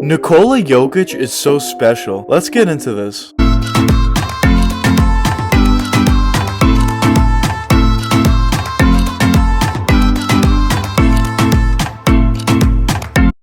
Nikola Jokic is so special. Let's get into this.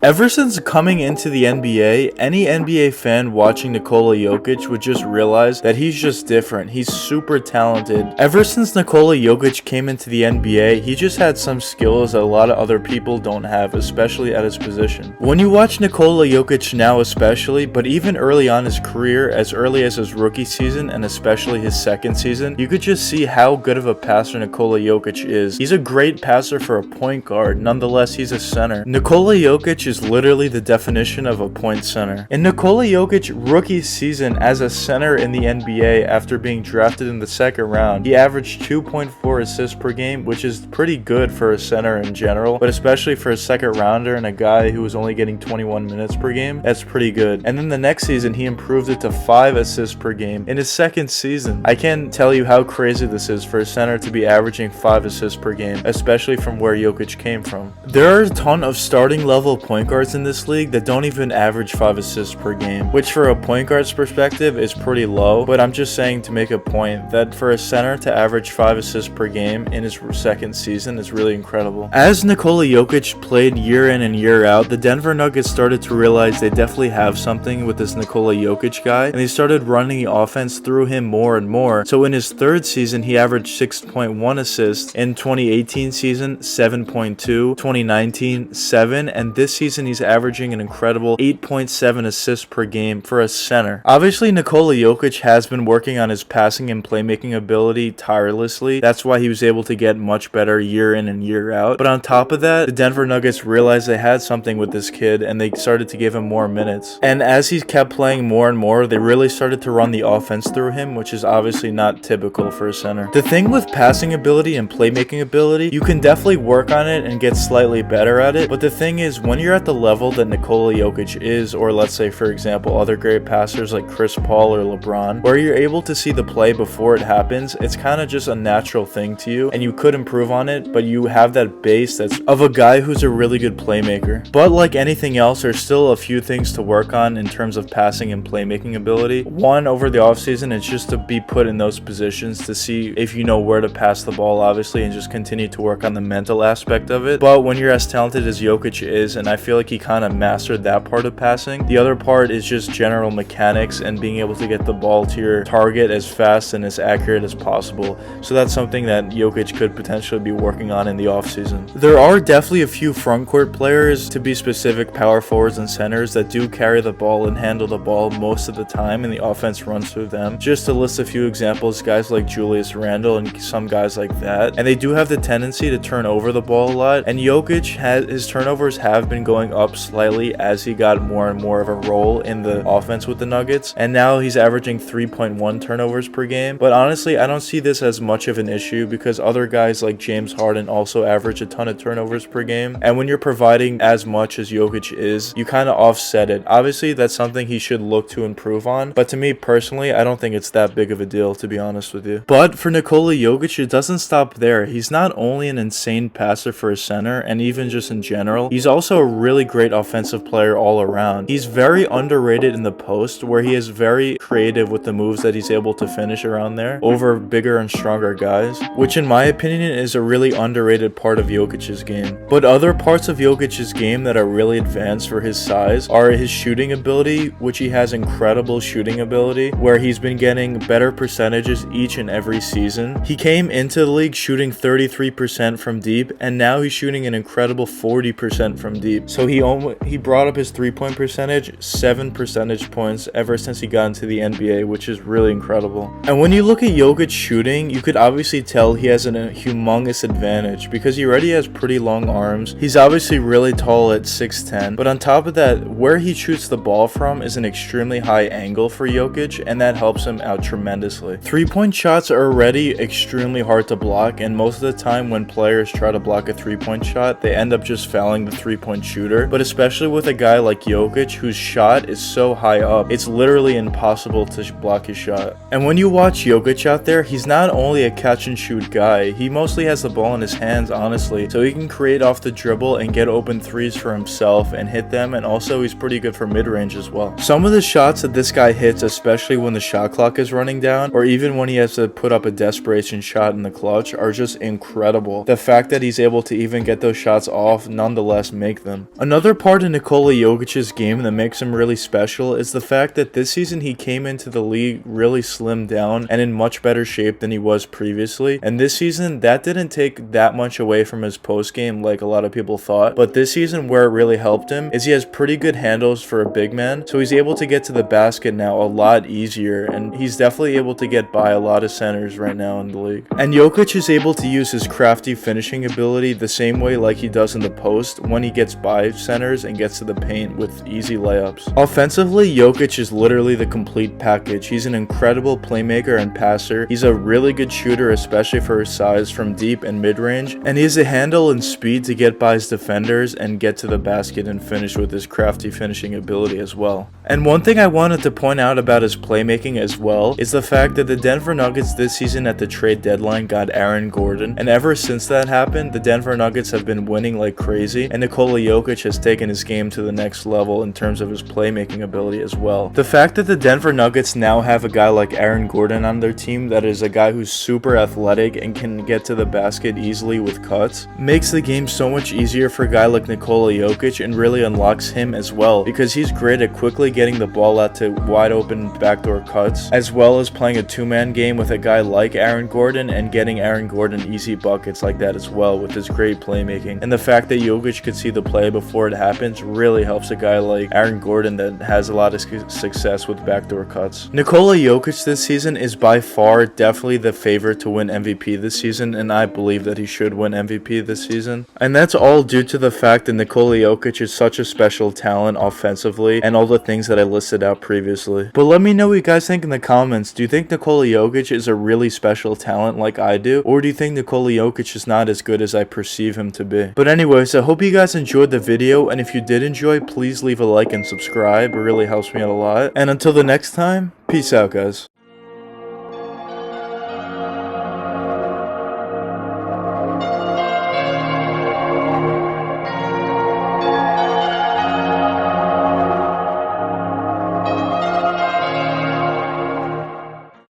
Ever since coming into the NBA, any NBA fan watching Nikola Jokic would just realize that he's just different. He's super talented. Ever since Nikola Jokic came into the NBA, he just had some skills that a lot of other people don't have, especially at his position. When you watch Nikola Jokic now especially, but even early on in his career, as early as his rookie season and especially his second season, you could just see how good of a passer Nikola Jokic is. He's a great passer for a point guard. Nonetheless, he's a center. Nikola Jokic is literally the definition of a point center. In Nikola Jokic rookie season as a center in the NBA after being drafted in the second round, he averaged 2.4 assists per game, which is pretty good for a center in general, but especially for a second rounder and a guy who was only getting 21 minutes per game, that's pretty good. And then the next season, he improved it to 5 assists per game in his second season. I can't tell you how crazy this is for a center to be averaging 5 assists per game, especially from where Jokic came from. There are a ton of starting level point guards in this league that don't even average 5 assists per game, which for a point guard's perspective is pretty low, but I'm just saying to make a point that for a center to average 5 assists per game in his second season is really incredible. As Nikola Jokic played year in and year out, the Denver Nuggets started to realize they definitely have something with this Nikola Jokic guy, and they started running the offense through him more and more. So in his third season, he averaged 6.1 assists. In 2018 season, 7.2, 2019, 7, and this season he's averaging an incredible 8.7 assists per game for a center. Obviously, Nikola Jokic has been working on his passing and playmaking ability tirelessly. That's why he was able to get much better year in and year out. But on top of that, the Denver Nuggets realized they had something with this kid and they started to give him more minutes. And as he kept playing more and more, they really started to run the offense through him, which is obviously not typical for a center. The thing with passing ability and playmaking ability, you can definitely work on it and get slightly better at it. But the thing is, when you're at the level that Nikola Jokic is, or let's say for example other great passers like Chris Paul or LeBron, where you're able to see the play before it happens, it's kind of just a natural thing to you and you could improve on it, but you have that base that's of a guy who's a really good playmaker. But like anything else, there's still a few things to work on in terms of passing and playmaking ability. One, over the offseason, it's just to be put in those positions to see if you know where to pass the ball, obviously, and just continue to work on the mental aspect of it. But when you're as talented as Jokic is, and I feel like he kind of mastered that part of passing, the other part is just general mechanics and being able to get the ball to your target as fast and as accurate as possible. So that's something that Jokic could potentially be working on in the offseason. There are definitely a few frontcourt players, to be specific, power forwards and centers, that do carry the ball and handle the ball most of the time and the offense runs through them. Just to list a few examples, guys like Julius Randle and some guys like that, and they do have the tendency to turn over the ball a lot, and Jokic his turnovers have been going up slightly as he got more and more of a role in the offense with the Nuggets, and now he's averaging 3.1 turnovers per game. But honestly, I don't see this as much of an issue because other guys like James Harden also average a ton of turnovers per game, and when you're providing as much as Jokic is, you kind of offset it. Obviously, that's something he should look to improve on, but to me personally, I don't think it's that big of a deal, to be honest with you. But for Nikola Jokic, it doesn't stop there. He's not only an insane passer for a center, and even just in general, he's also a really great offensive player all around. He's very underrated in the post, where he is very creative with the moves that he's able to finish around there over bigger and stronger guys, which in my opinion is a really underrated part of Jokic's game. But other parts of Jokic's game that are really advanced for his size are his shooting ability, which he has incredible shooting ability, where he's been getting better percentages each and every season. He came into the league shooting 33% from deep, and now he's shooting an incredible 40% from deep. So he brought up his 3-point percentage 7 percentage points ever since he got into the NBA, which is really incredible. And when you look at Jokic shooting, you could obviously tell he has a humongous advantage because he already has pretty long arms. He's obviously really tall at 6'10", but on top of that, where he shoots the ball from is an extremely high angle for Jokic, and that helps him out tremendously. 3-point shots are already extremely hard to block, and most of the time when players try to block a 3-point shot, they end up just fouling the 3-point shooter shooter, but especially with a guy like Jokic whose shot is so high up, it's literally impossible to block his shot. And when you watch Jokic out there, he's not only a catch and shoot guy, he mostly has the ball in his hands, honestly, so he can create off the dribble and get open threes for himself and hit them, and also he's pretty good for mid-range as well. Some of the shots that this guy hits, especially when the shot clock is running down, or even when he has to put up a desperation shot in the clutch, are just incredible. The fact that he's able to even get those shots off, nonetheless make them. Another part of Nikola Jokic's game that makes him really special is the fact that this season he came into the league really slimmed down and in much better shape than he was previously, and this season that didn't take that much away from his post game like a lot of people thought, but this season where it really helped him is he has pretty good handles for a big man, so he's able to get to the basket now a lot easier, and he's definitely able to get by a lot of centers right now in the league. And Jokic is able to use his crafty finishing ability the same way like he does in the post when he gets by centers and gets to the paint with easy layups. Offensively, Jokic is literally the complete package. He's an incredible playmaker and passer. He's a really good shooter, especially for his size from deep and mid-range, and he has a handle and speed to get by his defenders and get to the basket and finish with his crafty finishing ability as well. And one thing I wanted to point out about his playmaking as well is the fact that the Denver Nuggets this season at the trade deadline got Aaron Gordon, and ever since that happened, the Denver Nuggets have been winning like crazy, and Nikola Jokic has taken his game to the next level in terms of his playmaking ability as well. The fact that the Denver Nuggets now have a guy like Aaron Gordon on their team that is a guy who's super athletic and can get to the basket easily with cuts makes the game so much easier for a guy like Nikola Jokic and really unlocks him as well, because he's great at quickly getting the ball out to wide open backdoor cuts, as well as playing a two-man game with a guy like Aaron Gordon and getting Aaron Gordon easy buckets like that as well with his great playmaking. And the fact that Jokic could see the play before it happens really helps a guy like Aaron Gordon that has a lot of success with backdoor cuts. Nikola Jokic this season is by far definitely the favorite to win MVP this season, and I believe that he should win MVP this season. And that's all due to the fact that Nikola Jokic is such a special talent offensively and all the things that I listed out previously. But let me know what you guys think in the comments. Do you think Nikola Jokic is a really special talent like I do, or do you think Nikola Jokic is not as good as I perceive him to be? But anyways, I hope you guys enjoyed the video, and if you did enjoy, please leave a like and subscribe. It really helps me out a lot. And until the next time, peace out, guys.